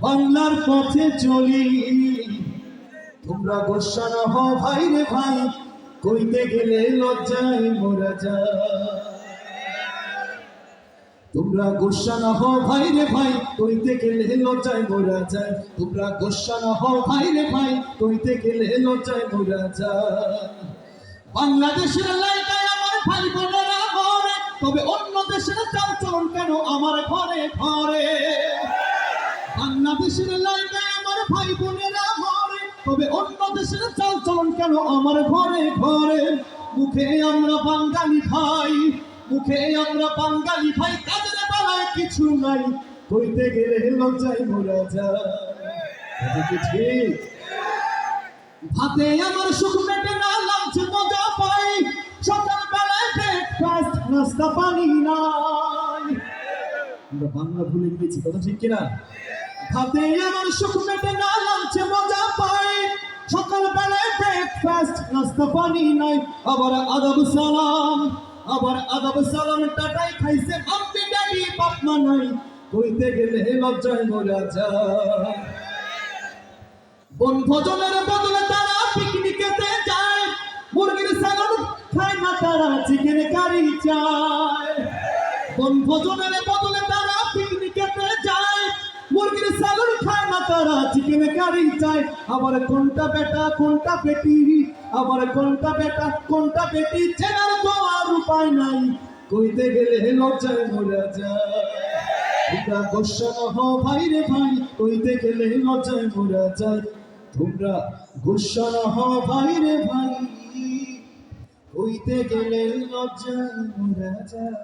বাংলার পথে চলি। তোমরা গোসা না হও ভাই রে ভাই, কইতে গেলে লজ্জায় মোরা যায়। তোমরা গোসা না হও ভাই রে ভাই, কইতে গেলে লজ্জায় মোরা যায়। তোমরা গোসা না হও ভাই রে ভাই, কইতে গেলে লজ্জায় মোরা যায়। বাংলাদেশের লাইটায় আমার ভাই বোনেরা ঘরে, তবে অন্য দেশের চালচলন কেন আমার ঘরে ঘরে। বাংলাদেশের লাইটায় আমার ভাই বোনেরা ঘরে, তবে অন্য দেশের চালচলন কেন আমার ঘরে ঘরে। মুখে আমরা বাঙালি ভাই, মুখে আমরা বাঙালি ভাই, কাজের বেলায় কিছু নাই, কইতে গেলে লজ্জায় মোরা যায়। ঠিক ভাতে আমার সুখ মেটে না, লাঞ্চে মজা পাই, সকাল বেলায় ব্রেকফাস্ট নাস্তা পানি নাই। আমরা বাংলা ভুলে গিয়েছি, কথা ঠিক কিনা? ভাতে আমার সুখ মেটে না, লাঞ্চে মজা পাই, সকাল বেলায় ব্রেকফাস্ট নাস্তা পানি নাই। আবার আদাব সালাম, আবার আদাব সালাম, টাটাই খাইছে আম্মি ড্যাডি বাপ মা নাই, কইতে গেলে লজ্জায় মোরা যায়। বনভোজনের বদলে তারা পিকনিকেতে যায়, মুরগির ছাগল খায় না তারা চিকেন কারি চায়। বনভোজনের বদলে তারা পিকনিকেতে যায়, মুরগির ছাগল খায় না তারা চিকেন কারি চায়। আবার কোনটা বেটা কোনটা বেটি, আবার কোনটা বেটা কোনটা বেটি, চেনার তো আর উপায় নাই, কইতে গেলে লজ্জায় মোরা যায়। তোমরা গোসা না হও ভাই রে ভাই, কইতে গেলে লজ্জায় মোরা যায়। তোমরা গোসা না হও ভাই রে ভাই, কইতে গেলে লজ্জায় মোরা যায়।